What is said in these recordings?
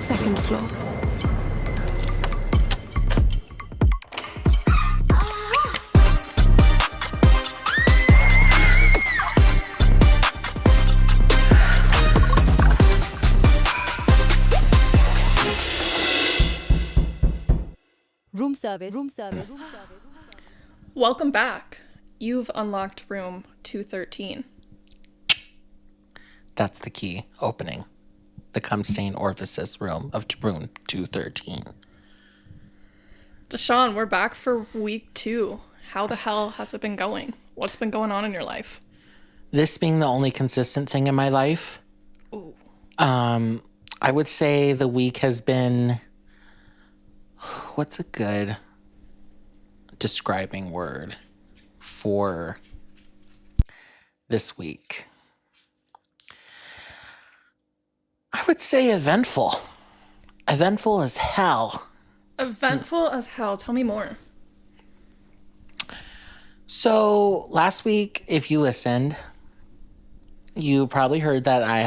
second floor. Room service. Welcome back. You've unlocked room 213. That's the key. Opening the cum stain orifice room of room 213. DeShaun, we're back for week 2. How the hell has it been going? What's been going on in your life? This being the only consistent thing in my life. Ooh. I would say the week has been... What's a good describing word for this week? I would say eventful. Eventful as hell. Eventful as hell. Tell me more. So last week, if you listened, you probably heard that I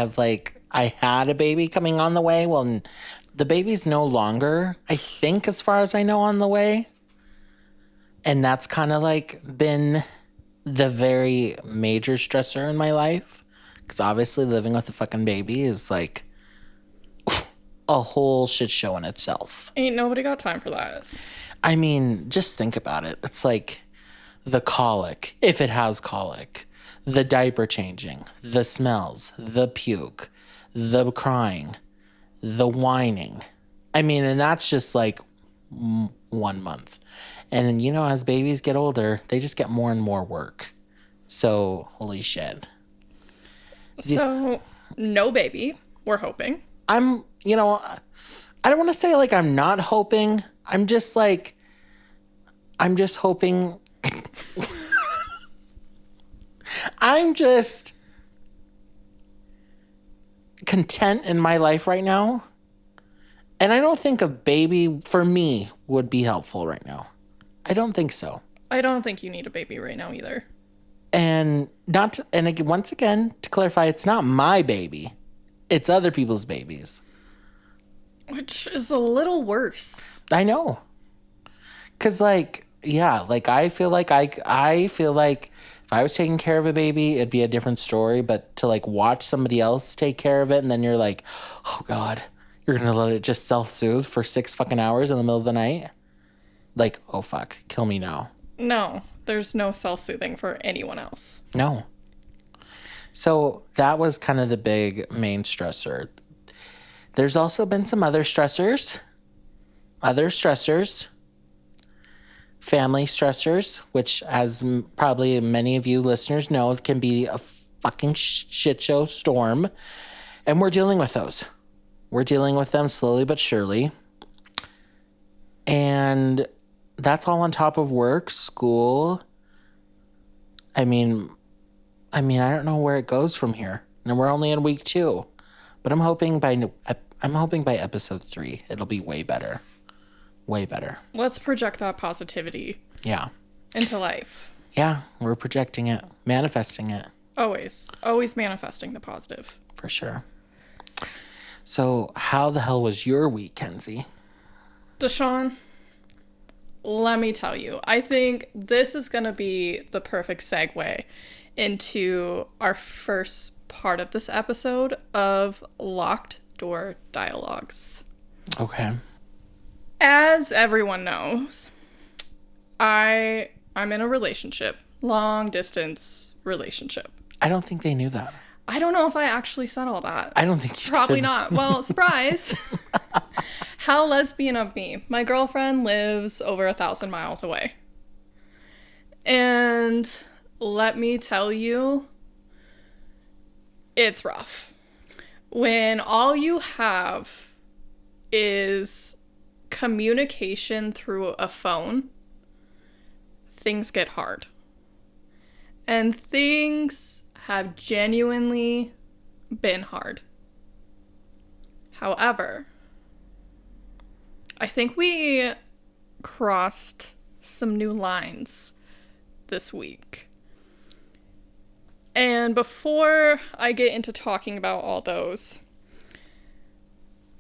had a baby coming on the way. Well, the baby's no longer, I think, as far as I know, on the way. And that's kind of been the very major stressor in my life. Because obviously living with a fucking baby is a whole shit show in itself. Ain't nobody got time for that. I mean, just think about it. It's the colic, if it has colic, the diaper changing, the smells, the puke, the crying, the whining. I mean, and that's just 1 month. And as babies get older, they just get more and more work. So, holy shit. So, no baby, we're hoping. I don't want to say I'm not hoping. I'm just hoping. I'm just content in my life right now. And I don't think a baby, for me, would be helpful right now. I don't think so. I don't think you need a baby right now either. And once again, to clarify, it's not my baby. It's other people's babies. Which is a little worse. I know. Because, I feel like if I was taking care of a baby, it'd be a different story. But to, watch somebody else take care of it, and then you're like, oh, God, you're going to let it just self-soothe for 6 fucking hours in the middle of the night? Oh, fuck, kill me now. No, there's no self-soothing for anyone else. No. So that was kind of the big main stressor. There's also been some other stressors. Family stressors, which, as probably many of you listeners know, can be a fucking shit show storm. And we're dealing with those. We're dealing with them slowly but surely. And that's all on top of work, school. I mean, I don't know where it goes from here. And we're only in week 2. But I'm hoping by episode 3, it'll be way better. Way better. Let's project that positivity. Yeah. Into life. Yeah, we're projecting it, manifesting it. Always. Always manifesting the positive. For sure. So, how the hell was your week, Kenzie? DeShaun, let me tell you. I think this is going to be the perfect segue into our first part of this episode of Locked Door Dialogues. Okay. As everyone knows, I'm in a relationship. Long distance relationship. I don't think they knew that. I don't know if I actually said all that. I don't think you Probably did. not. Well, surprise. How lesbian of me. My girlfriend lives over 1,000 miles away. And let me tell you, it's rough. When all you have is communication through a phone, things get hard. And things have genuinely been hard. However, I think we crossed some new lines this week. And before I get into talking about all those,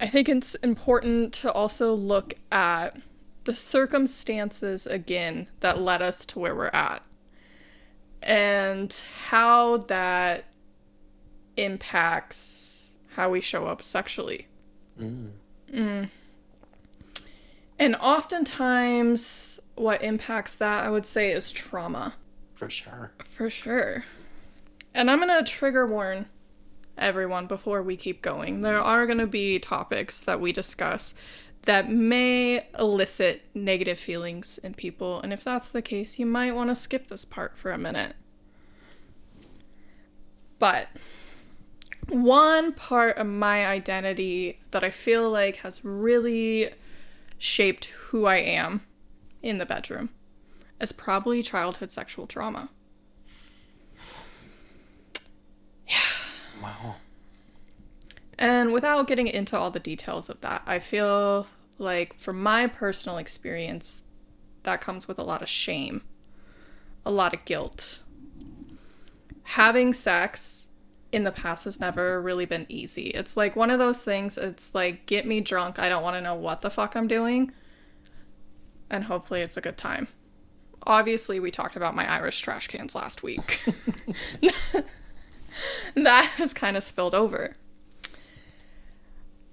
I think it's important to also look at the circumstances again that led us to where we're at and how that impacts how we show up sexually. And oftentimes what impacts that, I would say, is trauma. For sure. For sure. And I'm going to trigger warn everyone before we keep going. There are going to be topics that we discuss that may elicit negative feelings in people. And if that's the case, you might want to skip this part for a minute. But one part of my identity that I feel like has really shaped who I am in the bedroom is probably childhood sexual trauma. Wow. And without getting into all the details of that, I feel like from my personal experience, that comes with a lot of shame, a lot of guilt. Having sex in the past has never really been easy. It's like one of those things, it's like, get me drunk, I don't want to know what the fuck I'm doing, and hopefully it's a good time. Obviously, we talked about my Irish trash cans last week. That has kind of spilled over.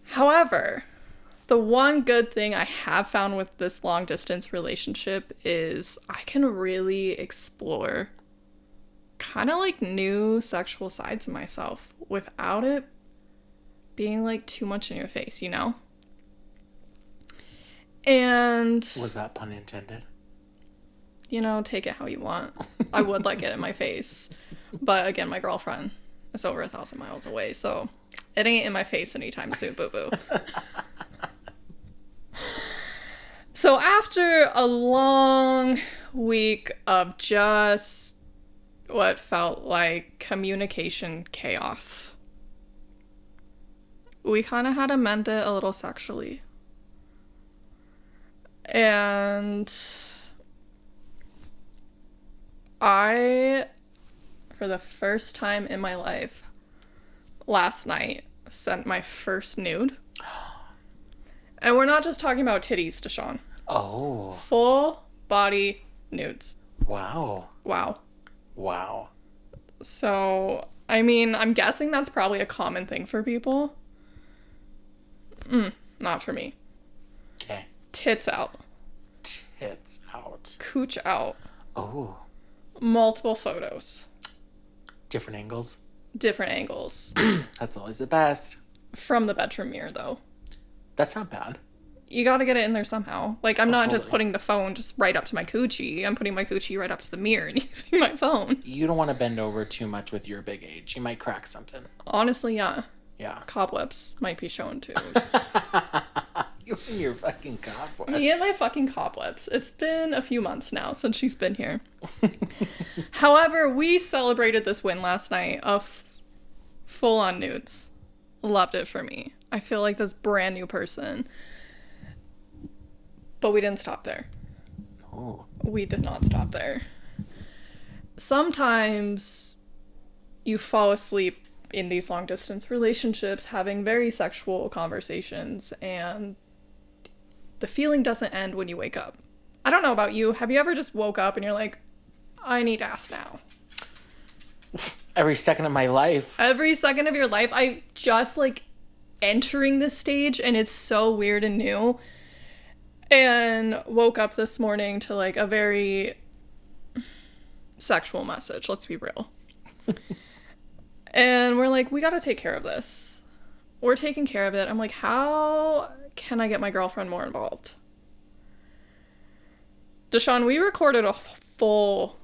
However, the one good thing I have found with this long distance relationship is I can really explore kind of like new sexual sides of myself without it being like too much in your face, you know? And Was that pun intended? you know, take it how you want. I would like it in my face. But again, my girlfriend is over 1,000 miles away, so it ain't in my face anytime soon, boo-boo. So after a long week of just what felt like communication chaos, we kind of had to mend it a little sexually. And I, for the first time in my life, last night, sent my first nude. And we're not just talking about titties, DeShaun. Oh. Full body nudes. Wow. Wow. Wow. So, I mean, I'm guessing that's probably a common thing for people. Not for me. Okay. Tits out. Tits out. Cooch out. Oh. Multiple photos. Different angles. Different angles. That's always the best. From the bedroom mirror, though. That's not bad. You gotta get it in there somehow. Like, I'm not just Totally. putting the phone just right up to my coochie. I'm putting my coochie right up to the mirror and using my phone. You don't want to bend over too much with your big age. You might crack something. Honestly, yeah. Yeah. Cobwebs might be shown too. You and your fucking cobwebs. Me and my fucking cobwebs. It's been a few months now since she's been here. However, we celebrated this win last night of full-on nudes. Loved it for me. I feel like this brand new person. But we didn't stop there. Oh. We did not stop there. Sometimes you fall asleep in these long distance relationships having very sexual conversations and the feeling doesn't end when you wake up. I don't know about you. Have you ever just woke up and you're like, I need ass now? Every second of my life. Every second of your life. I just like entering this stage and it's so weird and new. And woke up this morning to like a very sexual message. Let's be real. And we're like, we gotta take care of this. We're taking care of it. I'm like, how can I get my girlfriend more involved? DeShaun, we recorded a full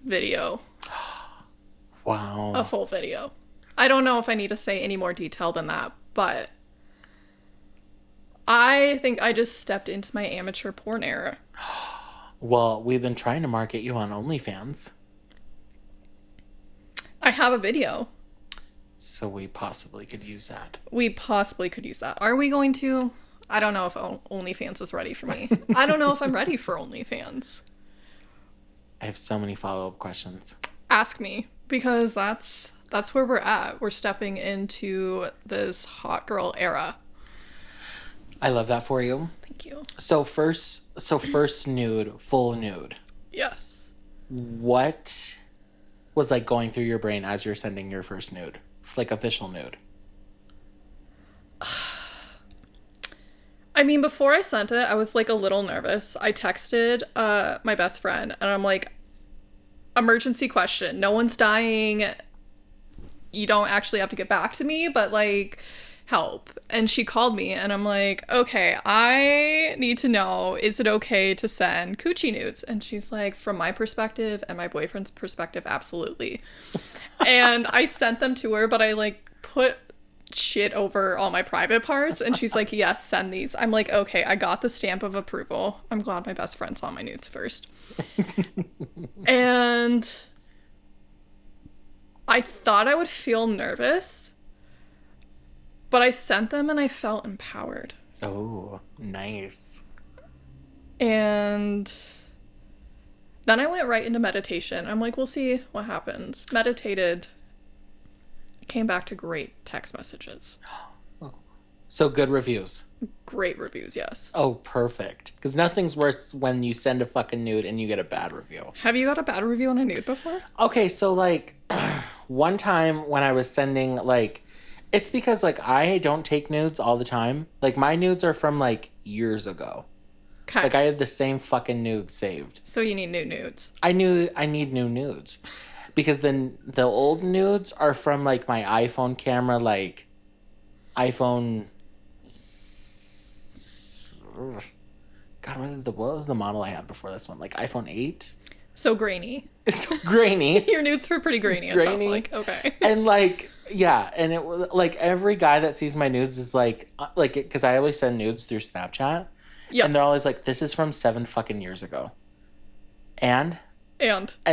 video. Wow. A full video. I don't know if I need to say any more detail than that, but I think I just stepped into my amateur porn era. Well, we've been trying to market you on OnlyFans. I have a video. So we possibly could use that. We possibly could use that. Are we going to? I don't know if OnlyFans is ready for me. I don't know if I'm ready for OnlyFans. I have so many follow-up questions. Ask me, because that's where we're at. We're stepping into this hot girl era. I love that for you. Thank you. So first nude, full nude. Yes. What was like going through your brain as you're sending your first nude? Like official nude. I mean, before I sent it, I was like a little nervous. I texted my best friend and I'm like, emergency question. No one's dying. You don't actually have to get back to me, but like, help. And she called me and I'm like, okay, I need to know, is it okay to send coochie nudes? And she's like, from my perspective and my boyfriend's perspective, absolutely. And I sent them to her, but I like put shit over all my private parts and she's like, yes, send these. I'm like, okay, I got the stamp of approval. I'm glad my best friend saw my nudes first. And I thought I would feel nervous, but I sent them and I felt empowered. Oh, nice. And then I went right into meditation. I'm like, we'll see what happens. Meditated. Came back to great text messages. So good reviews. Great reviews, yes. Oh, perfect. Because nothing's worse when you send a fucking nude and you get a bad review. Have you got a bad review on a nude before? Okay, so like one time when I was sending like, it's because like I don't take nudes all the time. Like my nudes are from like years ago. Okay. Like I have the same fucking nude saved. So you need new nudes. I need new nudes. Because then the old nudes are from like my iPhone camera, like iPhone. God, what was the model I had before this one? Like iPhone 8? So grainy. It's so grainy. Your nudes were pretty grainy, it sounds like. Okay. And like, yeah, and it was like every guy that sees my nudes is like, because I always send nudes through Snapchat. Yeah. And they're always like, this is from 7 fucking years ago. And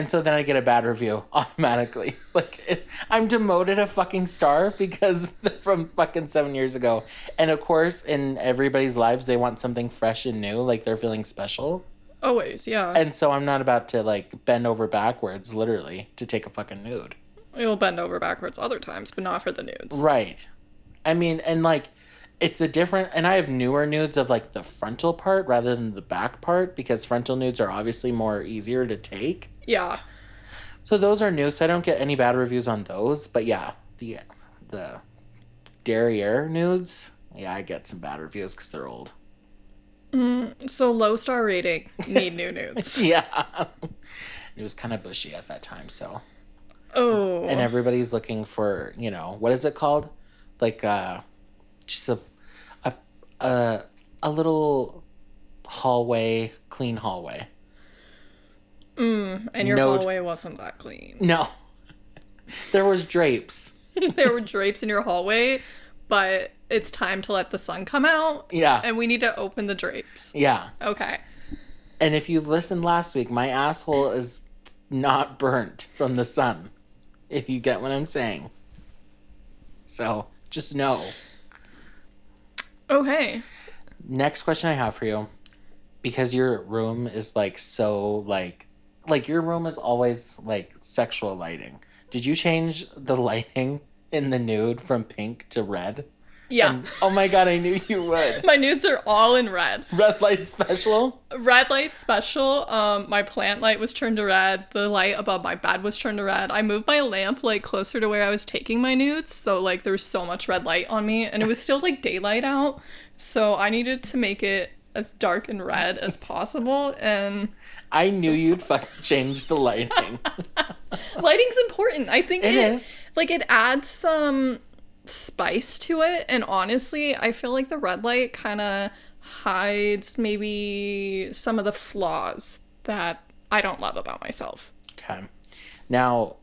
so then I get a bad review automatically. Like, I'm demoted a fucking star because from fucking 7 years ago. And of course, in everybody's lives, they want something fresh and new. Like, they're feeling special. Always, yeah. And so I'm not about to, like, bend over backwards, literally, to take a fucking nude. You'll bend over backwards other times, but not for the nudes. Right. I mean, and, like, it's a different... And I have newer nudes of, like, the frontal part rather than the back part because frontal nudes are obviously more easier to take. Yeah. So those are new, so I don't get any bad reviews on those. But yeah, the derriere nudes, yeah, I get some bad reviews because they're old. So low star rating, need new nudes. Yeah. It was kind of bushy at that time, so. Oh. And everybody's looking for, you know, what is it called? Like, just a little hallway, clean hallway. And your hallway wasn't that clean. No. There was drapes. There were drapes in your hallway, but it's time to let the sun come out. Yeah. And we need to open the drapes. Yeah. Okay. And if you listened last week, my asshole is not burnt from the sun. If you get what I'm saying. So, just know. Okay. Next question I have for you. Because your room is like so like your room is always like sexual lighting. Did you change the lighting in the nude from pink to red? Yeah. And, oh my god, I knew you would. My nudes are all in red. Red light special? Red light special. My plant light was turned to red. The light above my bed was turned to red. I moved my lamp like closer to where I was taking my nudes, so like there was so much red light on me, and it was still like daylight out, so I needed to make it as dark and red as possible. And I knew you'd fucking change the lighting. Lighting's important. I think it is. Like it adds some spice to it, and honestly I feel like the red light kind of hides maybe some of the flaws that I don't love about myself. Okay. Now,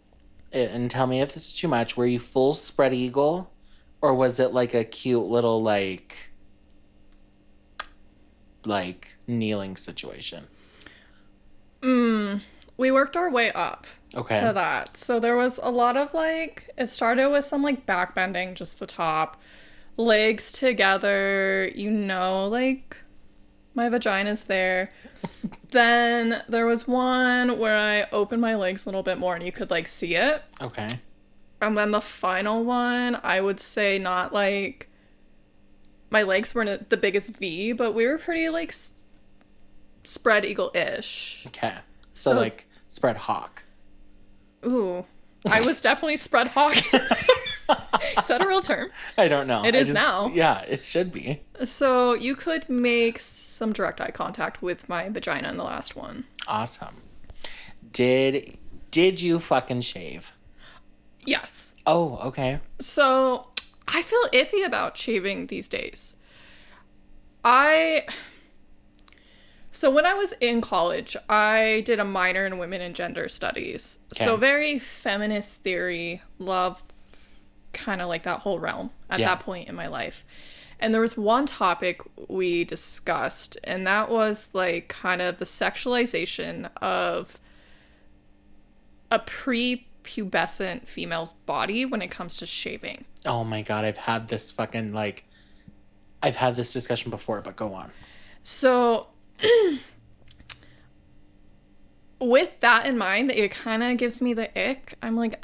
and tell me if this is too much, were you full spread eagle or was it like a cute little like kneeling situation? We worked our way up to Okay. that. So there was a lot of like, it started with some like back bending, just the top, legs together, you know, like my vagina's there. Then there was one where I opened my legs a little bit more and you could like see it. Okay. And then the final one, I would say not like my legs weren't the biggest V, but we were pretty like spread eagle-ish. Okay. So like spread hawk. Ooh, I was definitely spread hawk. Is that a real term? I don't know. It is now. Yeah, it should be. So you could make some direct eye contact with my vagina in the last one. Awesome. Did you fucking shave? Yes. Oh, okay. So I feel iffy about shaving these days. So when I was in college, I did a minor in women and gender studies. Okay. So very feminist theory, love, kind of like that whole realm at that point in my life. And there was one topic we discussed, and that was like kind of the sexualization of a prepubescent female's body when it comes to shaving. Oh my God, I've had this discussion before, but go on. So with that in mind, it kind of gives me the ick. I'm like,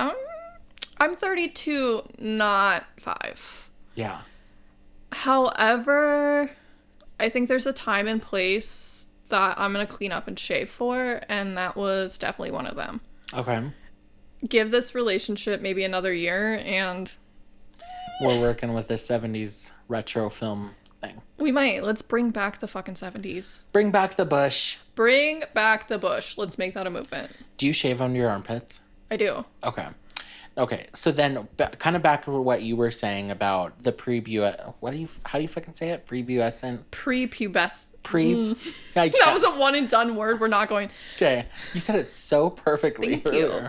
I'm 32, not 5. Yeah. However, I think there's a time and place that I'm going to clean up and shave for, and that was definitely one of them. Okay. Give this relationship maybe another year, and we're working with the 70s retro film thing. We might. Let's bring back the fucking 70s. Bring back the bush. Bring back the bush. Let's make that a movement. Do you shave under your armpits? I do. Okay. So then, kind of back to what you were saying about the how do you fucking say it? Prepubescent? That was a one and done word. We're not going. Okay. You said it so perfectly Thank earlier. you.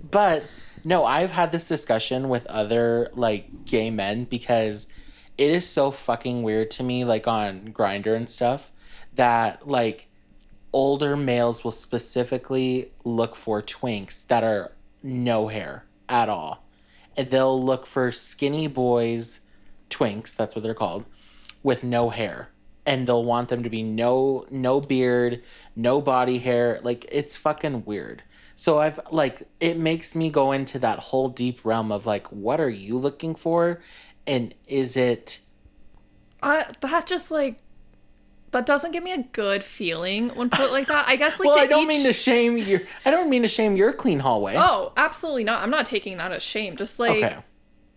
But no, I've had this discussion with other like gay men because it is so fucking weird to me, like on Grindr and stuff, that like older males will specifically look for twinks that are no hair at all. And they'll look for skinny boys, twinks, that's what they're called, with no hair. And they'll want them to be no beard, no body hair. Like, it's fucking weird. So it makes me go into that whole deep realm of like, what are you looking for? And is it... that doesn't give me a good feeling when put like that. I guess like well, I don't mean to shame your clean hallway. Oh, absolutely not. I'm not taking that as shame. Just like, okay.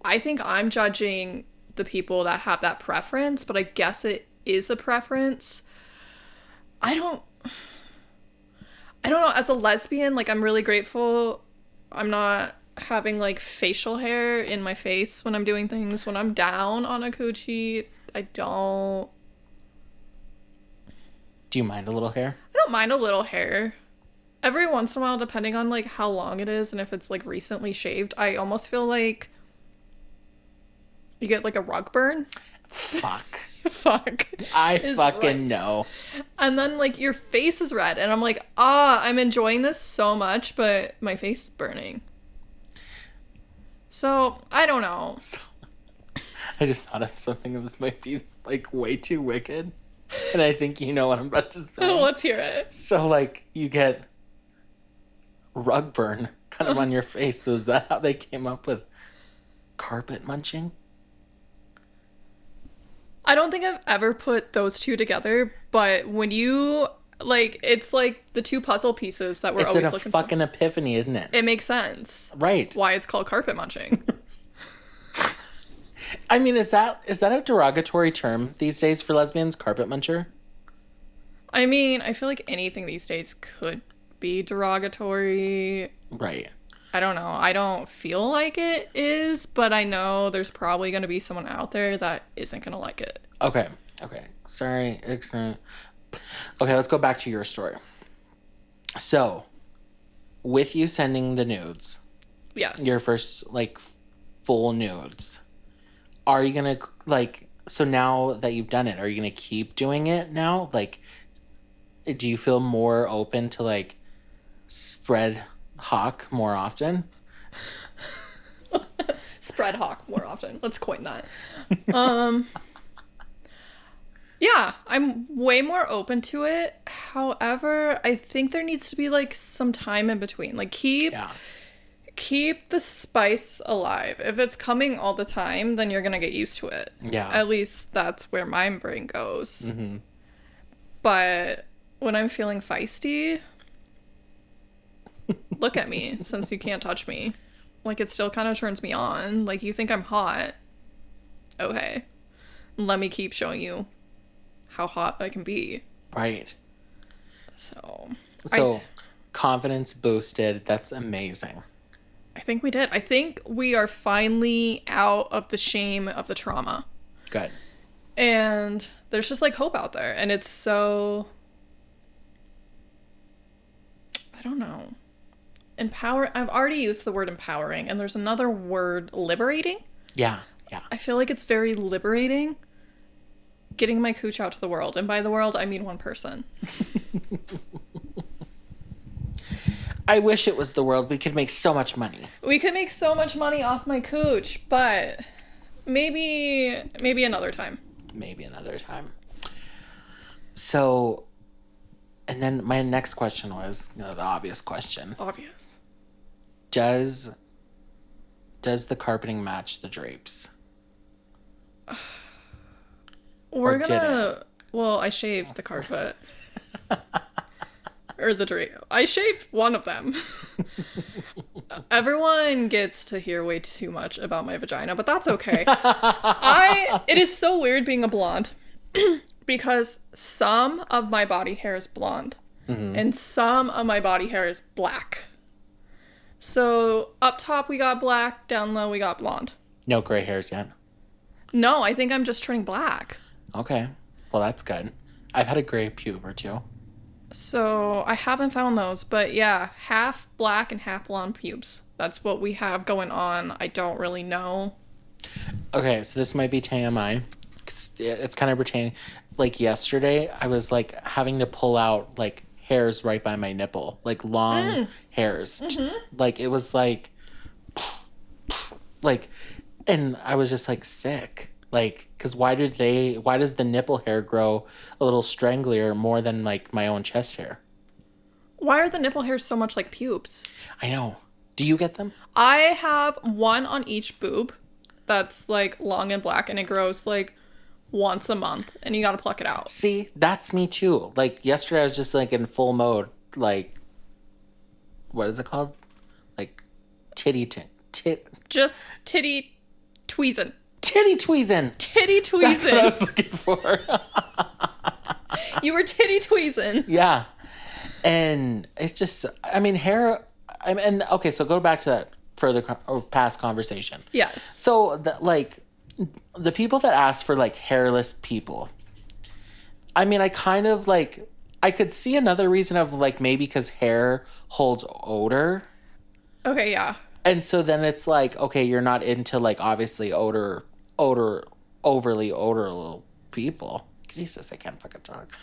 I think I'm judging the people that have that preference, but I guess it is a preference. I don't know. As a lesbian, like, I'm really grateful I'm not having like facial hair in my face when I'm doing things. When I'm down on a coochie, I don't. Do you mind a little hair? I don't mind a little hair. Every once in a while, depending on like how long it is and if it's like recently shaved, I almost feel like you get like a rug burn. Fuck. Fuck. I fucking know. And then like your face is red and I'm like, I'm enjoying this so much, but my face is burning. So, I don't know. I just thought of something that might be like way too wicked. And I think you know what I'm about to say. Let's hear it. So like you get rug burn kind of on your face. So is that how they came up with carpet munching? I don't think I've ever put those two together, but when you like, it's like the two puzzle pieces that we're always looking for. It's a fucking epiphany, isn't it? It makes sense. Right. Why it's called carpet munching. I mean, is that a derogatory term these days for lesbians? Carpet muncher? I mean, I feel like anything these days could be derogatory. Right. I don't know. I don't feel like it is, but I know there's probably going to be someone out there that isn't going to like it. Okay. Sorry. Okay, let's go back to your story. So, with you sending the nudes. Yes. Your first, like, full nudes. Are you going to, like, so now that you've done it, are you going to keep doing it now? Like, do you feel more open to, like, spread hawk more often? Spread hawk more often. Let's coin that. Yeah, I'm way more open to it. However, I think there needs to be like some time in between. Like keep keep the spice alive. If it's coming all the time, then you're gonna get used to it. Yeah. At least that's where my brain goes. Mm-hmm. But when I'm feeling feisty, look at me, since you can't touch me. Like, it still kind of turns me on. Like, you think I'm hot. Okay. Let me keep showing you how hot I can be. Right. So confidence boosted. That's amazing. I think we did. I think we are finally out of the shame of the trauma. Good. And there's just like hope out there. And it's so, I don't know. I've already used the word empowering, and there's another word, liberating. Yeah. Yeah. I feel like it's very liberating getting my cooch out to the world. And by the world, I mean one person. I wish it was the world. We could make so much money. We could make so much money off my cooch, but maybe another time. Maybe another time. So, and then my next question was, the obvious question. Obvious. Does the carpeting match the drapes? We're Or did gonna... Well, I shaved the carpet. Or the drape. I shaved one of them. Everyone gets to hear way too much about my vagina, but that's okay. It is so weird being a blonde because some of my body hair is blonde and some of my body hair is black. So up top we got black, down low we got blonde. No gray hairs yet. No, I think I'm just turning black. Okay. Well, that's good. I've had a gray pube or two. So I haven't found those, but yeah, half black and half blonde pubes. That's what we have going on. I don't really know. Okay, so this might be TMI. It's kind of pertaining. Like yesterday, I was like having to pull out like hairs right by my nipple, like long hairs. Like it was like, and I was just like sick. Like, because why does the nipple hair grow a little stranglier more than like my own chest hair? Why are the nipple hairs so much like pubes? I know. Do you get them? I have one on each boob that's like long and black, and it grows like once a month, and you gotta pluck it out. See, that's me too. Like yesterday I was just like in full mode, like, what is it called? Like Just titty tweezing. Titty tweezing. Titty tweezing. That's what I was looking for. You were titty tweezing. Yeah. And it's just, I mean, hair, and okay, so go back to that past conversation. Yes. So, the people that ask for, like, hairless people, I mean, I kind of, like, I could see another reason of, like, maybe because hair holds odor. Okay, yeah. And so then it's like, okay, you're not into, like, obviously overly odor people. Jesus, I can't fucking talk.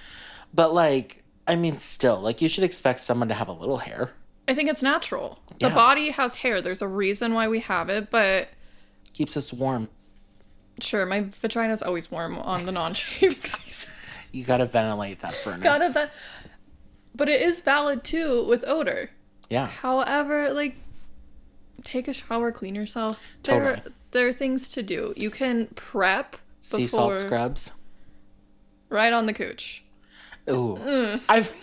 But, like, I mean, still, like, you should expect someone to have a little hair. I think it's natural. Yeah. The body has hair. There's a reason why we have it, but... Keeps us warm. Sure, my vagina's always warm on the non-shaving seasons. You gotta ventilate that furnace. But it is valid, too, with odor. Yeah. However, like, take a shower, clean yourself. Totally. There are things to do. You can prep Sea salt scrubs. Right on the cooch. Ooh. I've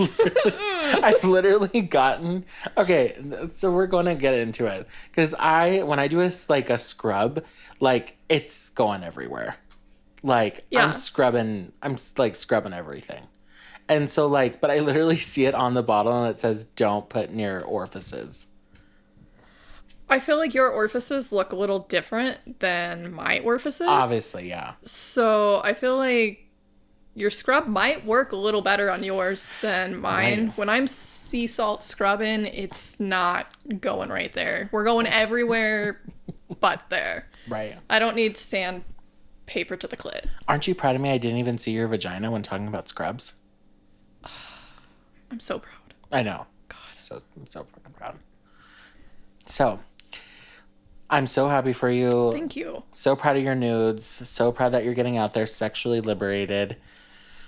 literally gotten... Okay, so we're going to get into it. Because when I do a scrub, like, it's going everywhere. Like, Yeah. I'm scrubbing everything. And so, like, but I literally see it on the bottle and it says, don't put near orifices. I feel like your orifices look a little different than my orifices. Obviously, yeah. So I feel like your scrub might work a little better on yours than mine. Right. When I'm sea salt scrubbing, it's not going right there. We're going everywhere but there. Right. I don't need sandpaper to the clit. Aren't you proud of me? I didn't even see your vagina when talking about scrubs. I'm so proud. I know. God. I'm so fucking proud. So, I'm so happy for you. Thank you. So proud of your nudes. So proud that you're getting out there sexually liberated.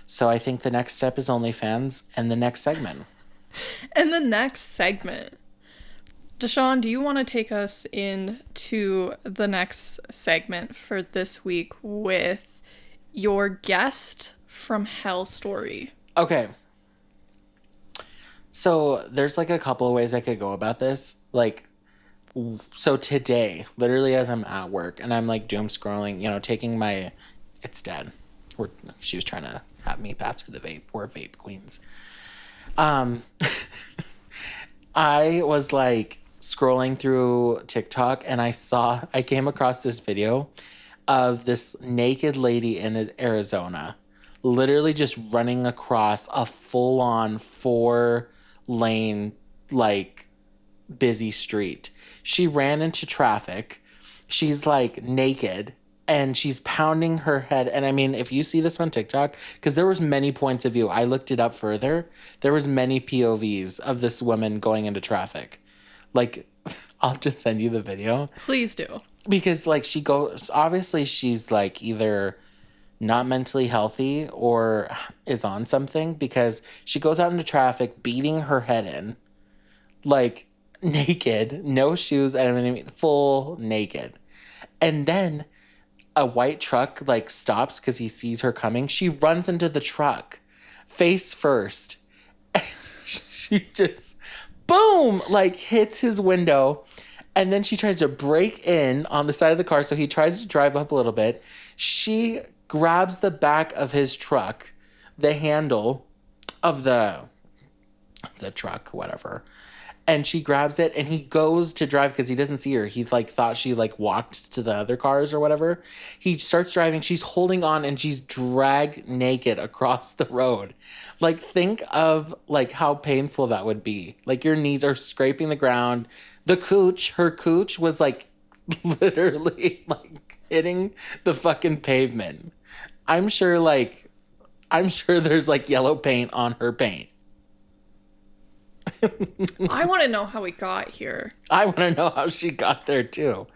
So I think the next step is OnlyFans and the next segment. And the next segment, DeShaun, do you want to take us into the next segment for this week with your guest from Hell story? Okay. So there's like a couple of ways I could go about this. Like, so today, literally as I'm at work and I'm like doom scrolling, taking my, it's dead. She was trying to have me pass her the vape. We're vape queens. I was like scrolling through TikTok and I came across this video of this naked lady in Arizona, literally just running across a full-on 4-lane, like, busy street. She ran into traffic. She's like naked and she's pounding her head. And I mean, if you see this on TikTok, because there was many points of view, I looked it up further. There was many POVs of this woman going into traffic. Like, I'll just send you the video. Please do. Because like obviously she's like either not mentally healthy or is on something, because she goes out into traffic beating her head in, like naked, no shoes, and I mean full naked. And then a white truck like stops because he sees her coming. She runs into the truck face first. And she just boom, like hits his window. And then she tries to break in on the side of the car. So he tries to drive up a little bit. She grabs the back of his truck, the handle of the truck, whatever. And she grabs it and he goes to drive because he doesn't see her. He like thought she like walked to the other cars or whatever. He starts driving. She's holding on and she's dragged naked across the road. Like, think of like how painful that would be. Like, your knees are scraping the ground. Her cooch was like literally like hitting the fucking pavement. I'm sure there's like yellow paint on her paint. I want to know how we got here. I want to know how she got there too.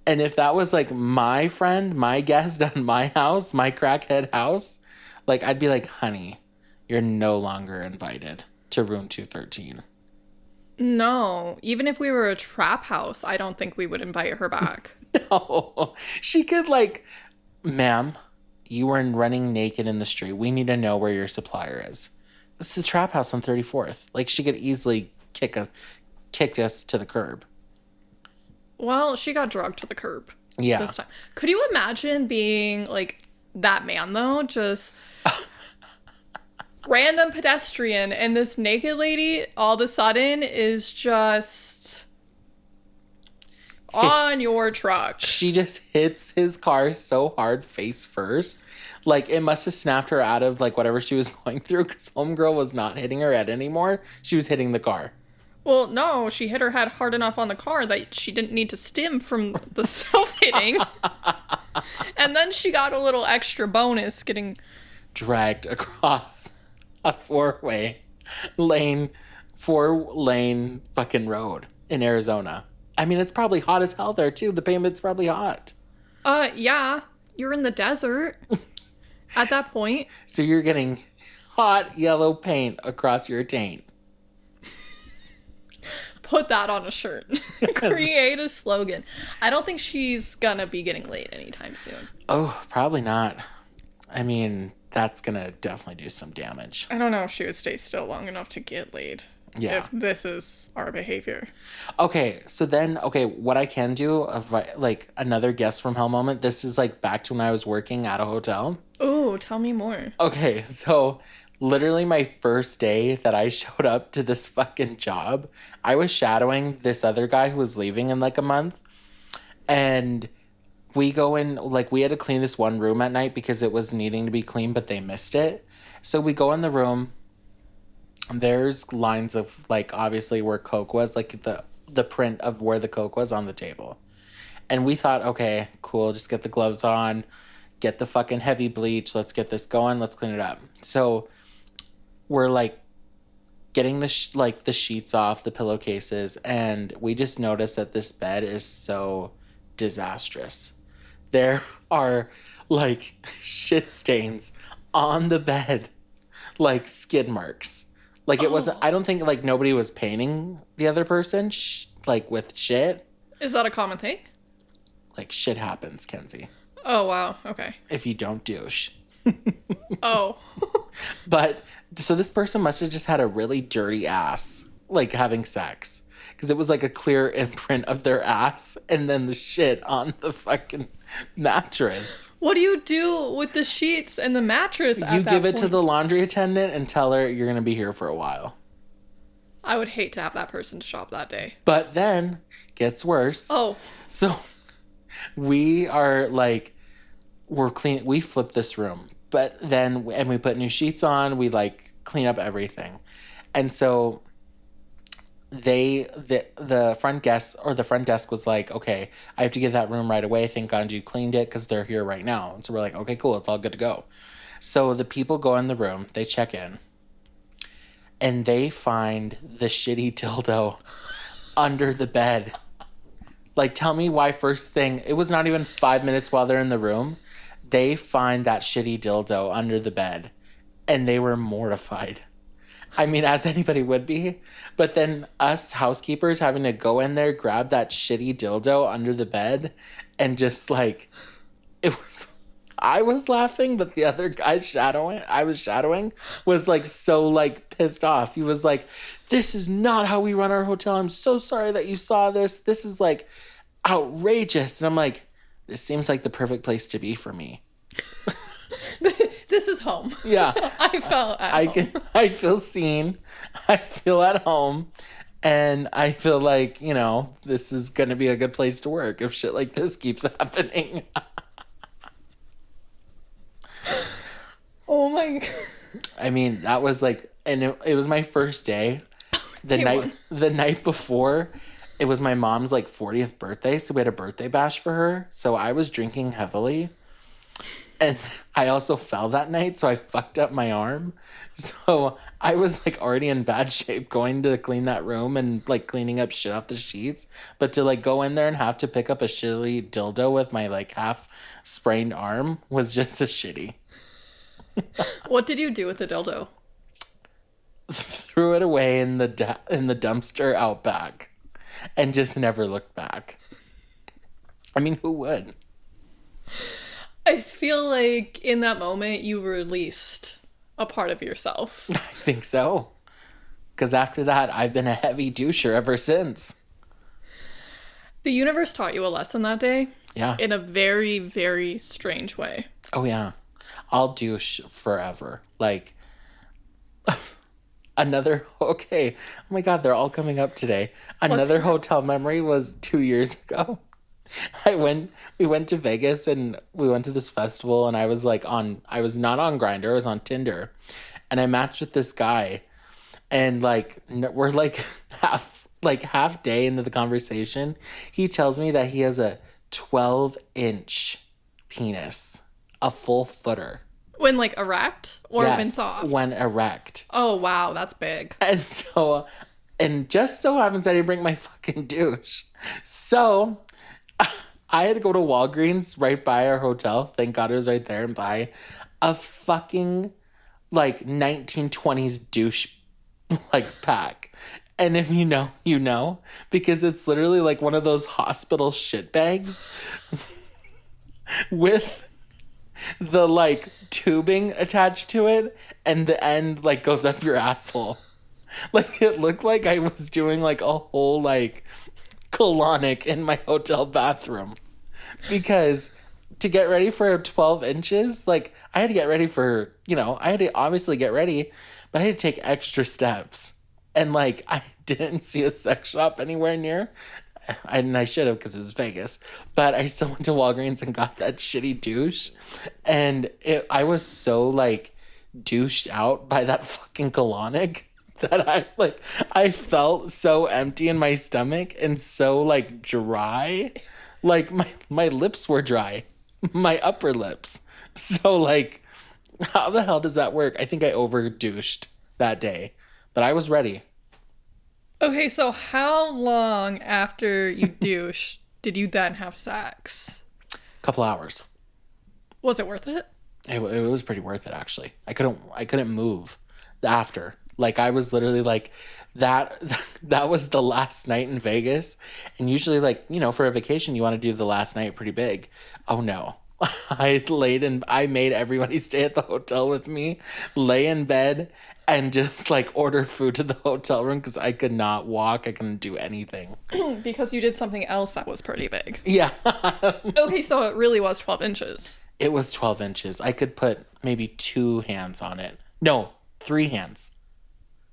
And if that was like my friend, my guest on my house, my crackhead house, like I'd be like, honey, you're no longer invited to room 213. No, even if we were a trap house, I don't think we would invite her back. No, she could like, ma'am, you were running naked in the street. We need to know where your supplier is. It's the trap house on 34th. Like, she could easily kick us to the curb. Well, she got drugged to the curb. Yeah. This time. Could you imagine being like that man though? Just random pedestrian, and this naked lady all of a sudden is just on your truck. She just hits his car so hard face first. Like, it must have snapped her out of like whatever she was going through, because homegirl was not hitting her head anymore. She was hitting the car. Well, no, she hit her head hard enough on the car that she didn't need to stim from the self-hitting. And then she got a little extra bonus getting dragged across a 4-lane fucking road in Arizona. I mean, it's probably hot as hell there too. The pavement's probably hot. Yeah. You're in the desert at that point. So you're getting hot yellow paint across your taint. Put that on a shirt. Create a slogan. I don't think she's gonna be getting laid anytime soon. Oh, probably not. I mean, that's gonna definitely do some damage. I don't know if she would stay still long enough to get laid. Yeah. If this is our behavior. Okay, so then, what I can do, of like another guest from hell moment, this is like back to when I was working at a hotel. Oh, tell me more. Okay, so literally my first day that I showed up to this fucking job, I was shadowing this other guy who was leaving in like a month. And we go in, like, we had to clean this one room at night because it was needing to be cleaned, but they missed it. So we go in the room. There's lines of, like, obviously where Coke was, like the print of where the Coke was on the table. And we thought, okay, cool, just get the gloves on, get the fucking heavy bleach, let's get this going, let's clean it up. So we're, like, getting the sheets off, the pillowcases, and we just noticed that this bed is so disastrous. There are, like, shit stains on the bed, like skid marks. Like, it wasn't, I don't think, like, nobody was painting the other person. like with shit. Is that a common thing? Like shit happens, Kenzie, Oh, wow. Okay. if you don't douche. Oh. But so this person must have just had a really dirty ass, like having sex, because it was like a clear imprint of their ass and then the shit on the fucking mattress. What do you do with the sheets and the mattress at You that give it to point? the laundry attendant and tell her you're going to be here for a while. I would hate to have that person shop that day. But then gets worse. Oh. So we are like, we're clean. We flip this room, but then, and we put new sheets on. We like clean up everything. And so the front desk was like, okay, I have to get that room right away. Thank God you cleaned it because they're here right now. And so we're like, okay, cool. It's all good to go. So the people go in the room, they check in, and they find the shitty dildo under the bed. Like, tell me why first thing, it was not even 5 minutes while they're in the room, they find that shitty dildo under the bed, and they were mortified. I mean, as anybody would be. But then us housekeepers having to go in there, grab that shitty dildo under the bed, and just like, it was, I was laughing, but the other guy I was shadowing, was like so like pissed off. He was like, this is not how we run our hotel. I'm so sorry that you saw this. This is like outrageous. And I'm like, this seems like the perfect place to be for me. This is home. Yeah. I felt at home. I feel seen. I feel at home. And I feel like, you know, this is going to be a good place to work if shit like this keeps happening. Oh my God. I mean, that was like, and it was my first day. The night before, it was my mom's like 40th birthday, so we had a birthday bash for her. So I was drinking heavily. And I also fell that night, so I fucked up my arm. So I was like already in bad shape going to clean that room and like cleaning up shit off the sheets. But to like go in there and have to pick up a shitty dildo with my like half sprained arm was just a shitty. What did you do with the dildo? Threw it away in the dumpster out back and just never looked back. I mean, who would? I feel like in that moment you released a part of yourself. I think so. Because after that, I've been a heavy doucher ever since. The universe taught you a lesson that day. Yeah. In a very, very strange way. Oh, yeah. I'll douche forever. Like, okay. Oh my God, they're all coming up today. Another hotel memory was 2 years ago. We went to Vegas and we went to this festival and I was not on Grindr, I was on Tinder. And I matched with this guy and like, we're like half day into the conversation. He tells me that he has a 12-inch penis, a full footer. When like erect or when Yes, soft? when erect. Oh, wow, that's big. And so, and just so happens I didn't bring my fucking douche. So I had to go to Walgreens right by our hotel. Thank God it was right there, and buy a fucking like 1920s douche like pack. And if you know, you know, because it's literally like one of those hospital shit bags with the like tubing attached to it, and the end like goes up your asshole. Like it looked like I was doing like a whole like colonic in my hotel bathroom, because to get ready for 12 inches, like I had to get ready for, you know, I had to obviously get ready, but I had to take extra steps. And like I didn't see a sex shop anywhere near. And I should have, because it was Vegas, but I still went to Walgreens and got that shitty douche. And I was so like douched out by that fucking colonic that I felt so empty in my stomach and so like dry. Like my lips were dry, my upper lips. So like, how the hell does that work? I think I over douched that day, but I was ready. Okay, so how long after you douche did you then have sex? Couple hours. Was it worth it? It was pretty worth it, actually. I couldn't move after. Like, I was literally like, that that was the last night in Vegas. And usually, like, you know, for a vacation, you want to do the last night pretty big. Oh, no. I made everybody stay at the hotel with me, lay in bed, and just, like, order food to the hotel room because I could not walk. I couldn't do anything. Because you did something else that was pretty big. Yeah. Okay, so it really was 12 inches. It was 12 inches. I could put maybe 2 hands on it. No, 3 hands.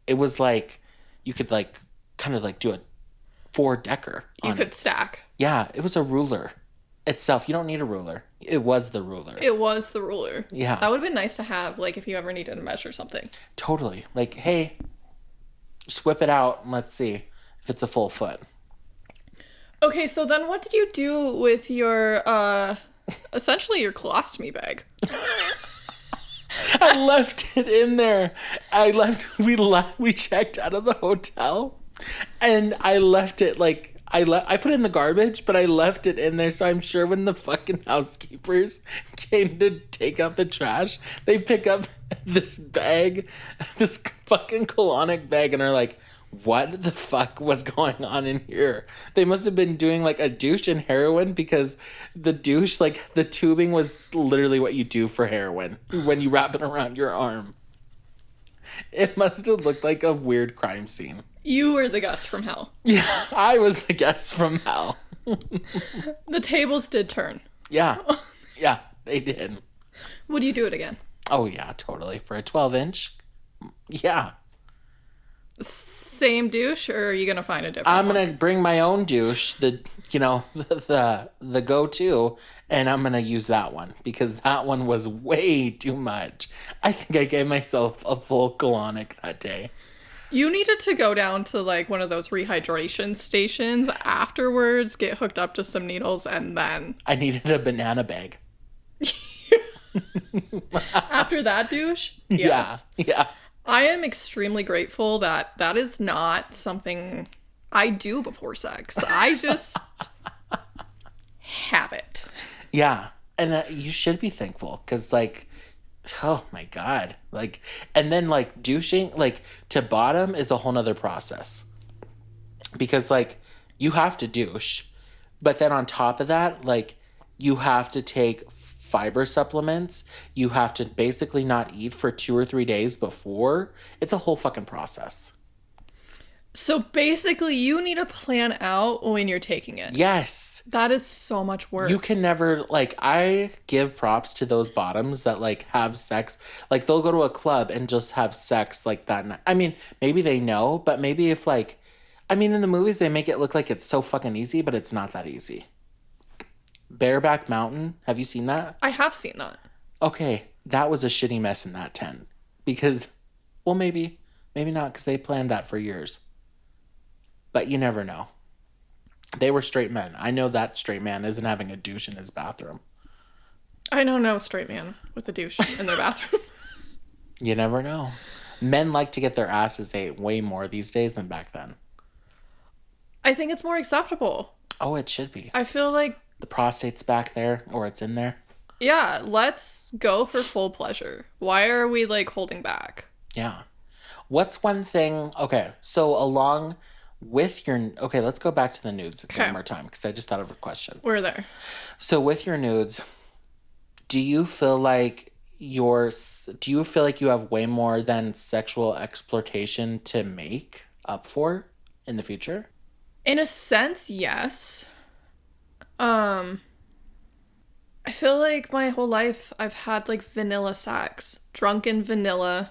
It was like, you could like kind of like do a 4-decker You on could it. stack. Yeah, it was a ruler itself. You don't need a ruler. It was the ruler. It was the ruler. Yeah. That would have been nice to have, like, if you ever needed to measure something. Totally. Like, hey, just whip it out and let's see if it's a full foot. Okay, so then what did you do with your, essentially your colostomy bag? I left it in there. We checked out of the hotel and I left it like, I put it in the garbage, but I left it in there. So I'm sure when the fucking housekeepers came to take out the trash, they pick up this bag, this fucking colonic bag, and are like, what the fuck was going on in here? They must have been doing like a douche and heroin, because the douche, like the tubing was literally what you do for heroin when you wrap it around your arm. It must have looked like a weird crime scene. You were the Gus from hell. Yeah, I was the guest from hell. The tables did turn. Yeah, yeah, they did. Would you do it again? Oh yeah, totally. For a 12-inch, yeah. Same douche, or are you gonna find a different I'm one? gonna bring my own douche, the go-to, and I'm gonna use that one because that one was way too much. I think I gave myself a full colonic that day. You needed to go down to like one of those rehydration stations afterwards, get hooked up to some needles, and then I needed a banana bag. after that douche, yes. Yeah. I am extremely grateful that that is not something I do before sex. I just have it. Yeah. And you should be thankful because, like, oh my God. Like, and then, like, douching, like, to bottom is a whole nother process. Because, like, you have to douche. But then on top of that, like, you have to take fiber supplements. You have to basically not eat for 2 or 3 days before. It's a whole fucking process. So basically, you need to plan out when you're taking it. Yes. That is so much work. You can never, like, I give props to those bottoms that, like, have sex. Like, they'll go to a club and just have sex, like, that night. I mean, maybe they know, but maybe if, like, I mean, in the movies, they make it look like it's so fucking easy, but it's not that easy. Bareback Mountain, have you seen that? I have seen that. Okay, that was a shitty mess in that tent. Because, well, maybe not, because they planned that for years. But you never know. They were straight men. I know that straight man isn't having a douche in his bathroom. I know no straight man with a douche in their bathroom. You never know. Men like to get their asses ate way more these days than back then. I think it's more acceptable. Oh, it should be. I feel like, The prostate's back there, or it's in there. yeah, let's go for full pleasure. Why are we, like, holding back? Yeah. What's one thing... Okay, so along with your... Okay, let's go back to the nudes one more time, because I just thought of a question. We're there. So with your nudes, do you feel like you have way more than sexual exploitation to make up for in the future? In a sense, yes. I feel like my whole life I've had, like, vanilla sex. Drunken vanilla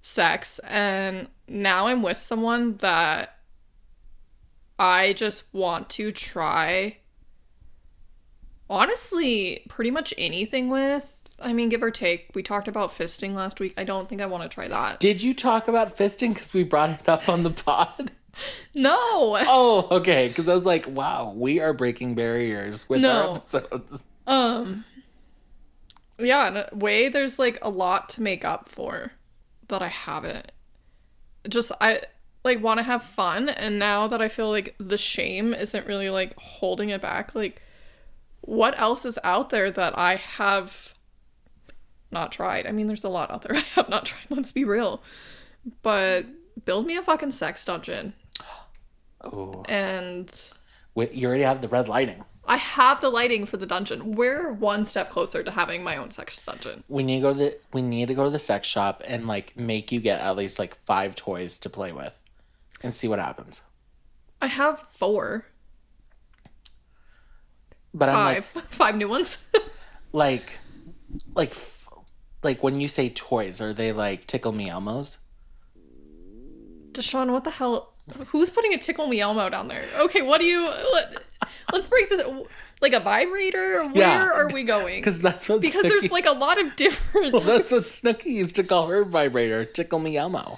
sex. And now I'm with someone that I just want to try, honestly, pretty much anything with. I mean, give or take. We talked about fisting last week. I don't think I want to try that. Did you talk about fisting because we brought it up on the pod? No. Oh, okay. Because I was like, wow, we are breaking barriers with our episodes. Yeah, in a way, there's, like, a lot to make up for that I haven't. Just, I, like, want to have fun, and now that I feel like the shame isn't really, like, holding it back, like, what else is out there that I have not tried? I mean, there's a lot out there I have not tried, let's be real. but build me a fucking sex dungeon. Oh, And wait, you already have the red lighting. I have the lighting for the dungeon. We're one step closer to having my own sex dungeon. We need to go to the sex shop and like make you get at least like 5 toys to play with, and see what happens. I have 4. But I'm 5 new ones. like, like, like when you say toys, are they like Tickle Me Elmos? DeShaun, what the hell? Who's putting a Tickle Me Elmo down there? Okay, let's break this. Like a vibrator? Where are we going? Because that's what Because Snooki, there's like a lot of different well, that's what types. Snooki used to call her vibrator, Tickle Me Elmo.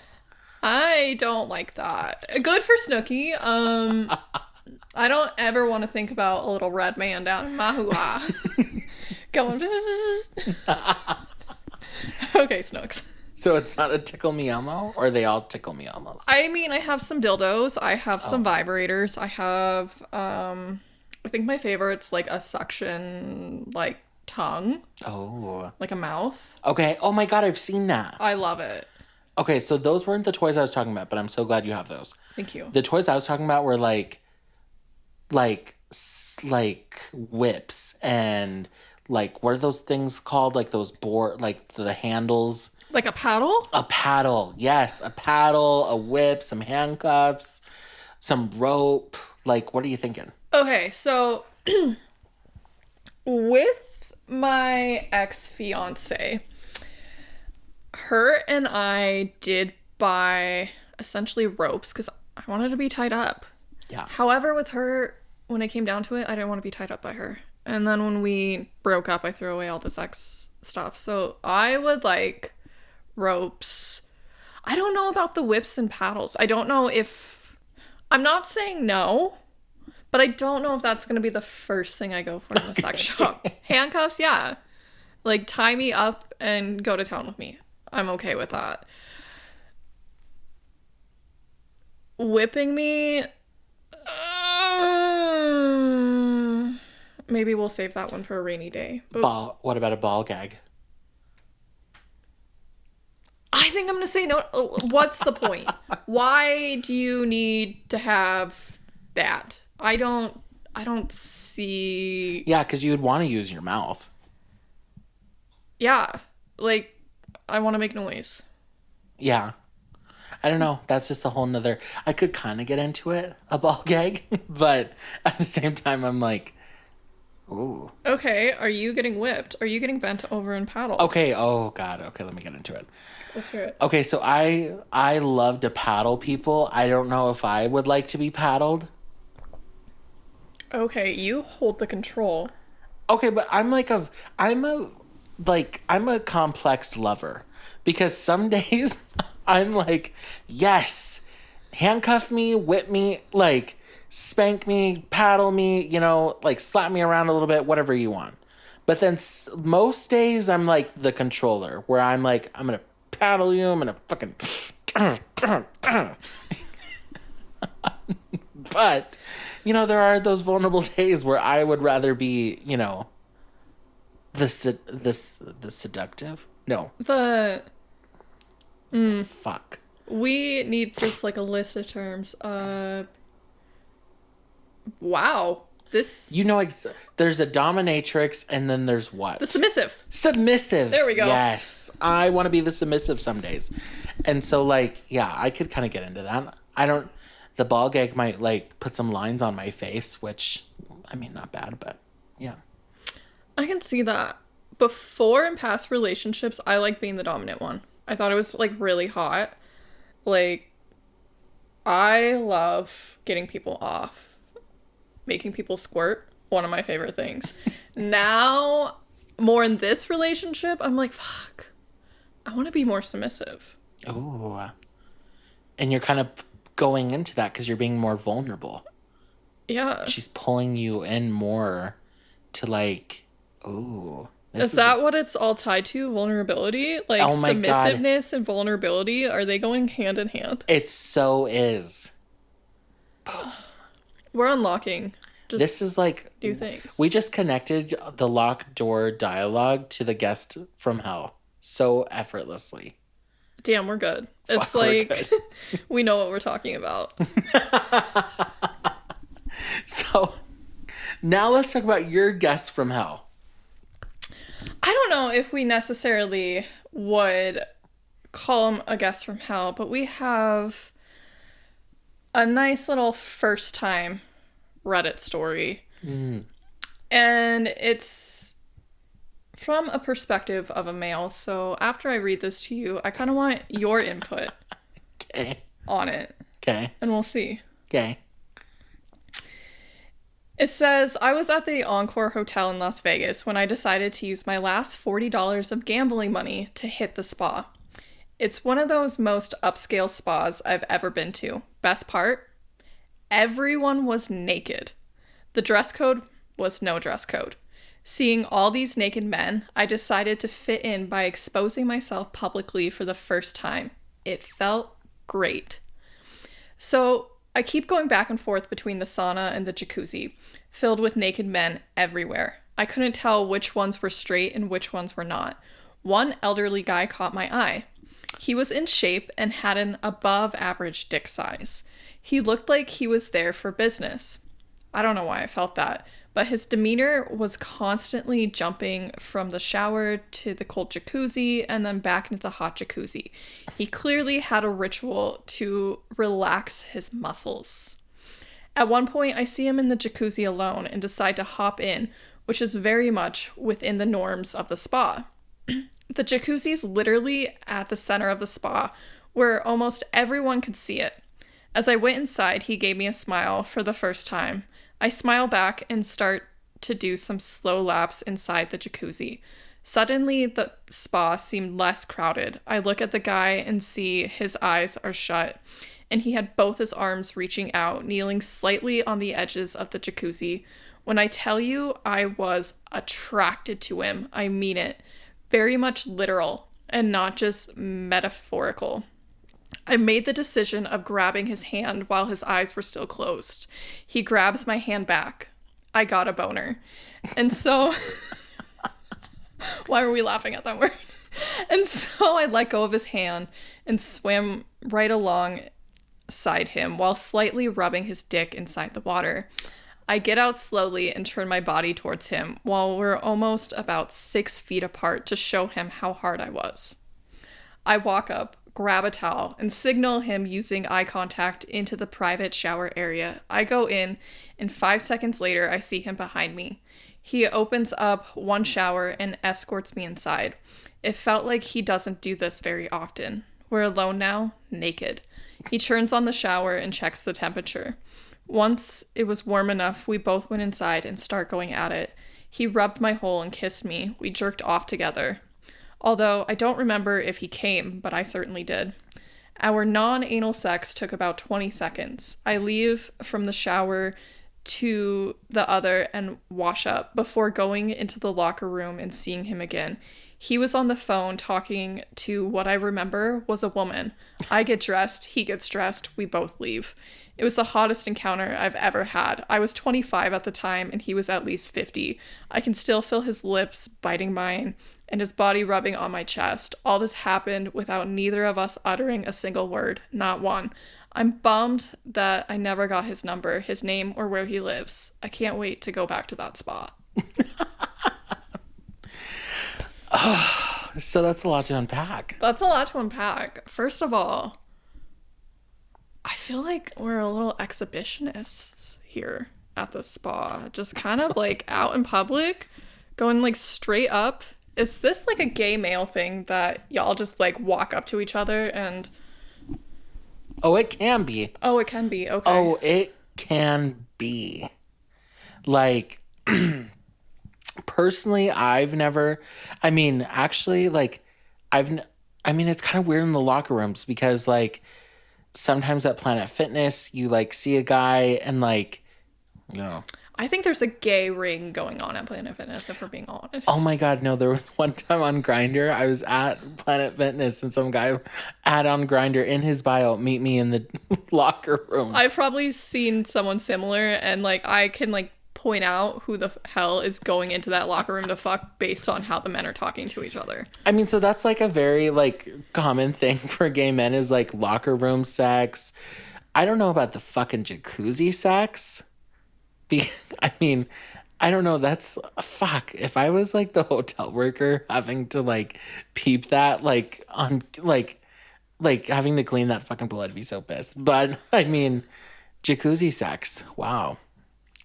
I don't like that. Good for Snooki. I don't ever want to think about a little red man down in my hoo-ha. Going. Okay, Snooks. So it's not a Tickle Me Elmo, or are they all Tickle Me Elmos? I mean, I have some dildos. I have some vibrators. I have, I think my favorite's like a suction, like, tongue. Oh. Like a mouth. Okay. Oh my God, I've seen that. I love it. Okay, so those weren't the toys I was talking about, but I'm so glad you have those. Thank you. The toys I was talking about were like whips and like, what are those things called? Like those like the handles. Like a paddle? A paddle. Yes, a paddle, a whip, some handcuffs, some rope. Like, what are you thinking? Okay, so with my ex-fiance, her and I did buy essentially ropes because I wanted to be tied up. Yeah. However, with her, when it came down to it, I didn't want to be tied up by her. And then when we broke up, I threw away all the sex stuff. So I would like ropes. I don't know about the whips and paddles. I don't know if... I'm not saying no, but I don't know if that's going to be the first thing I go for in the sex shop. Handcuffs, yeah. Like, tie me up and go to town with me. I'm okay with that. Whipping me... maybe we'll save that one for a rainy day. But What about a ball gag? I think I'm going to say no. What's the point? Why do you need to have that? I don't see... Yeah, because you'd want to use your mouth. Yeah. Like, I want to make noise. Yeah. I don't know. That's just a whole nother... I could kind of get into it, a ball gag. But at the same time, I'm like, ooh. Okay, are you getting whipped? Are you getting bent over and paddled? Okay, oh God. Okay, let me get into it. Let's hear it. Okay, so I love to paddle people. I don't know if I would like to be paddled. Okay, you hold the control. Okay, but I'm a complex lover, because some days I'm like, yes, handcuff me, whip me, like spank me, paddle me, like slap me around a little bit, whatever you want. But then most days I'm like the controller, where I'm like, I'm gonna paddle you, I'm gonna fucking but there are those vulnerable days where I would rather be, the seductive. No, fuck. We need just like a list of terms. Wow. This... there's a dominatrix, and then there's what? The submissive. Submissive. There we go. Yes. I want to be the submissive some days. And so, like, yeah, I could kind of get into that. The ball gag might, like, put some lines on my face, which, I mean, not bad, but yeah. I can see that. Before, in past relationships, I like being the dominant one. I thought it was, like, really hot. Like, I love getting people off. Making people squirt, one of my favorite things. Now, more in this relationship, I'm like, fuck, I want to be more submissive. Oh. And you're kind of going into that because you're being more vulnerable. Yeah. She's pulling you in more to, like, ooh. Is that what it's all tied to? Vulnerability? Like, oh my submissiveness God. and vulnerability, are they going hand in hand? It so is. We're unlocking. This is like... new things. We just connected the locked door dialogue to the guest from hell so effortlessly. Damn, we're good. It's Fuck, we're like good. we know what we're talking about. So now let's talk about your guest from hell. I don't know if we necessarily would call him a guest from hell, but we have a nice little first time Reddit story. And it's from a perspective of a male. So after I read this to you, I kind of want your input Okay. on it. Okay. And we'll see. Okay. It says, I was at the Encore Hotel in Las Vegas when I decided to use my last $40 of gambling money to hit the spa. It's one of those most upscale spas I've ever been to. Best part? Everyone was naked. The dress code was no dress code. Seeing all these naked men, I decided to fit in by exposing myself publicly for the first time. It felt great. So I keep going back and forth between the sauna and the jacuzzi, filled with naked men everywhere. I couldn't tell which ones were straight and which ones were not. One elderly guy caught my eye. He was in shape and had an above average dick size. He looked like he was there for business. I don't know why I felt that, but his demeanor was constantly jumping from the shower to the cold jacuzzi and then back into the hot jacuzzi. He clearly had a ritual to relax his muscles. At one point, I see him in the jacuzzi alone and decide to hop in, which is very much within the norms of the spa. The jacuzzi's literally at the center of the spa, where almost everyone could see it. As I went inside, he gave me a smile for the first time. I smile back and start to do some slow laps inside the jacuzzi. Suddenly, the spa seemed less crowded. I look at the guy and see his eyes are shut, and he had both his arms reaching out, kneeling slightly on the edges of the jacuzzi. When I tell you I was attracted to him, I mean it. Very much literal and not just metaphorical. I made the decision of grabbing his hand while his eyes were still closed. He grabs my hand back. I got a boner. And so... Why are we laughing at that word? And so I let go of his hand and swam right alongside him while slightly rubbing his dick inside the water. I get out slowly and turn my body towards him while we're almost about 6 feet apart to show him how hard I was. I walk up, grab a towel, and signal him using eye contact into the private shower area. I go in, and 5 seconds later, I see him behind me. He opens up one shower and escorts me inside. It felt like he doesn't do this very often. We're alone now, naked. He turns on the shower and checks the temperature. Once it was warm enough, we both went inside and start going at it. He rubbed my hole and kissed me. We jerked off together. Although I don't remember if he came, but I certainly did. Our non-anal sex took about 20 seconds. I leave from the shower to the other and wash up before going into the locker room and seeing him again. He was on the phone talking to what I remember was a woman. I get dressed, he gets dressed, we both leave. It was the hottest encounter I've ever had. I was 25 at the time and he was at least 50. I can still feel his lips biting mine and his body rubbing on my chest. All this happened without neither of us uttering a single word, not one. I'm bummed that I never got his number, his name, or where he lives. I can't wait to go back to that spot. So that's a lot to unpack. That's a lot to unpack. First of all, I feel like we're a little exhibitionists here at the spa. Just kind of like out in public, going like straight up. Is this like a gay male thing that y'all just like walk up to each other and... Oh, it can be. Oh, it can be. Okay. Oh, it can be. Like, personally, I've never, I mean, actually, like, it's kind of weird in the locker rooms because, like, sometimes at Planet Fitness, you, like, see a guy and, like, you know. I think there's a gay ring going on at Planet Fitness, if we're being honest. Oh my God, no, there was one time on Grindr, I was at Planet Fitness and some guy had on Grindr in his bio, meet me in the locker room. I've probably seen someone similar and, like, I can, like, point out who the hell is going into that locker room to fuck based on how the men are talking to each other. I mean, so that's like a very like common thing for gay men is like locker room sex. I don't know about the fucking jacuzzi sex. I mean, I don't know. That's fuck. If I was like the hotel worker having to like peep that like on like having to clean that fucking pool, I'd be so pissed. But I mean, jacuzzi sex. Wow.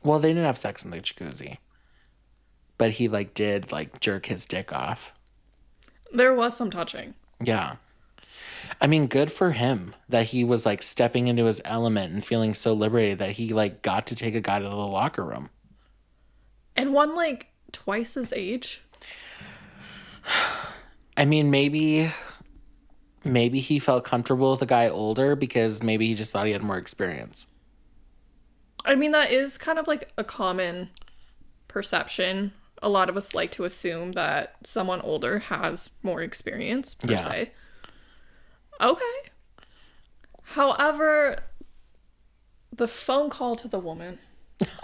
Well, they didn't have sex in the jacuzzi, but he like did like jerk his dick off. There was some touching. Yeah. I mean, good for him that he was like stepping into his element and feeling so liberated that he like got to take a guy to the locker room. And one like twice his age. I mean, maybe he felt comfortable with a guy older because maybe he just thought he had more experience. I mean, that is kind of like a common perception. A lot of us like to assume that someone older has more experience, per se. Okay. However, the phone call to the woman,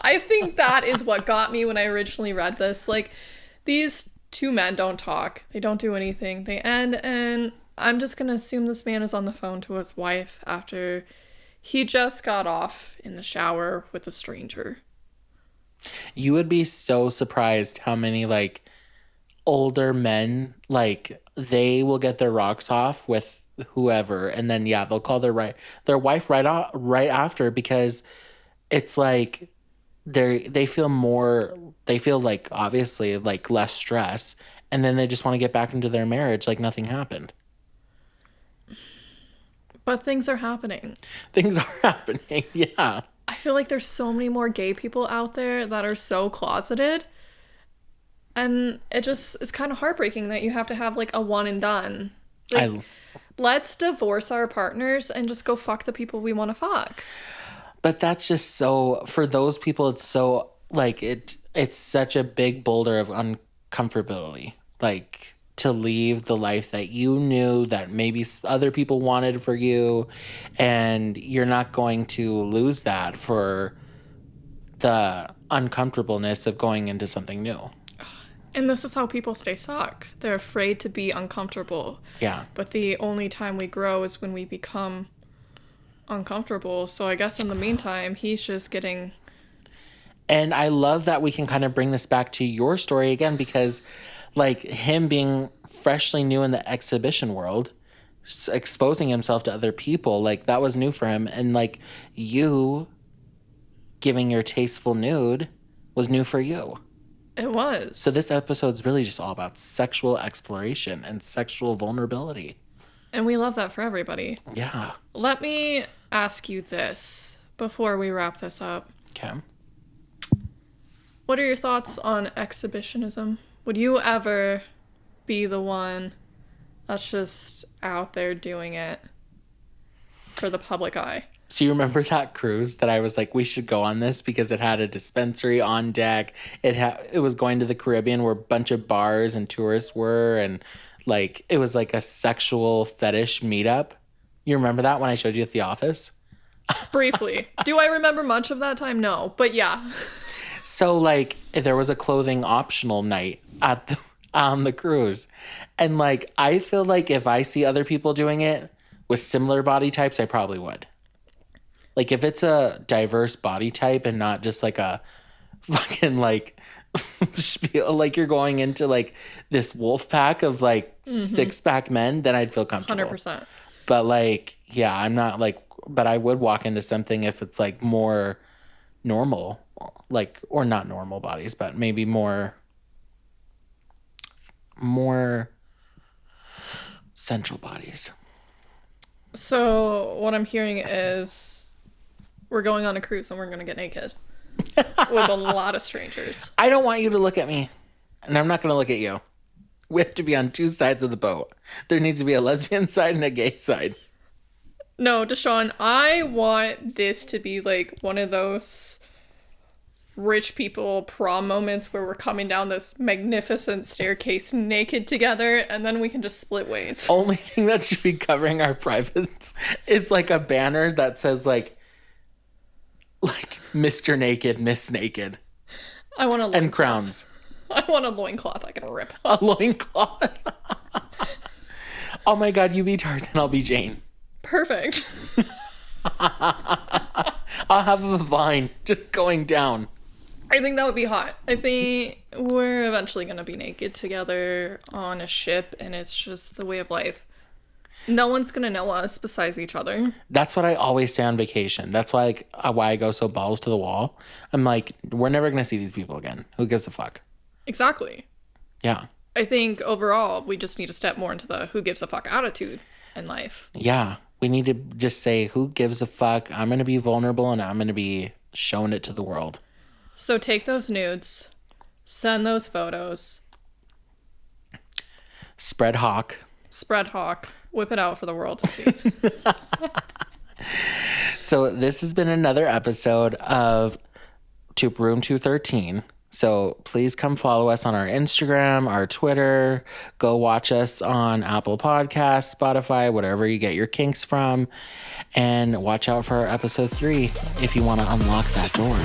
I think that is what got me when I originally read this. Like, these two men don't talk. They don't do anything. They end, and I'm just going to assume this man is on the phone to his wife after he just got off in the shower with a stranger. You would be so surprised how many like older men, like they will get their rocks off with whoever, and then they'll call their wife right after, because it's like they feel like obviously like less stress, and then they just want to get back into their marriage like nothing happened. But things are happening. Things are happening, yeah. I feel like there's so many more gay people out there that are so closeted. And it just is kind of heartbreaking that you have to have like a one and done. Like, let's divorce our partners and just go fuck the people we want to fuck. But that's just so, for those people, it's so like it's such a big boulder of uncomfortability. Like, to leave the life that you knew that maybe other people wanted for you, and you're not going to lose that for the uncomfortableness of going into something new. And this is how people stay stuck. They're afraid to be uncomfortable. Yeah. But the only time we grow is when we become uncomfortable. So I guess in the meantime, he's just getting... And I love that we can kind of bring this back to your story again, because like him being freshly new in the exhibition world, exposing himself to other people, like that was new for him. And like you giving your tasteful nude was new for you. It was. So this episode's really just all about sexual exploration and sexual vulnerability. And we love that for everybody. Yeah. Let me ask you this before we wrap this up. Okay. What are your thoughts on exhibitionism? Would you ever be the one that's just out there doing it for the public eye? So you remember that cruise that I was like, we should go on this because it had a dispensary on deck. It was going to the Caribbean where a bunch of bars and tourists were, and like it was like a sexual fetish meetup. You remember that when I showed you at the office? Briefly. Do I remember much of that time? No, but yeah. So like there was a clothing optional night on the cruise. And like I feel like if I see other people doing it with similar body types, I probably would. Like if it's a diverse body type and not just like a fucking like spiel, like you're going into like this wolf pack of like six-pack men, then I'd feel comfortable. 100%. But like, yeah, I'm not like, but I would walk into something if it's like more normal, like, or not normal bodies, but maybe more central bodies. So what I'm hearing is we're going on a cruise and we're going to get naked with a lot of strangers. I don't want you to look at me, and I'm not going to look at you. We have to be on two sides of the boat. There needs to be a lesbian side and a gay side. No, DeShaun, I want this to be like one of those rich people prom moments where we're coming down this magnificent staircase naked together, and then we can just split ways. Only thing that should be covering our privates is like a banner that says like Mr. Naked, Miss Naked. I want a loincloth. And crowns. I want a loincloth I can rip. A loincloth. Oh my God, you be Tarzan, I'll be Jane. Perfect. I'll have a vine just going down. I think that would be hot. I think we're eventually going to be naked together on a ship, and it's just the way of life. No one's going to know us besides each other. That's what I always say on vacation. That's why I go so balls to the wall. I'm like, we're never going to see these people again. Who gives a fuck? Exactly. Yeah. I think overall, we just need to step more into the who gives a fuck attitude in life. Yeah. We need to just say, who gives a fuck? I'm going to be vulnerable and I'm going to be showing it to the world. So take those nudes, send those photos, Spread hawk. spread hawk, whip it out for the world to see. So this has been another episode of Room 213. So please come follow us on our Instagram, our Twitter. Go watch us on Apple Podcasts, Spotify, whatever you get your kinks from. And watch out for our episode 3 if you want to unlock that door.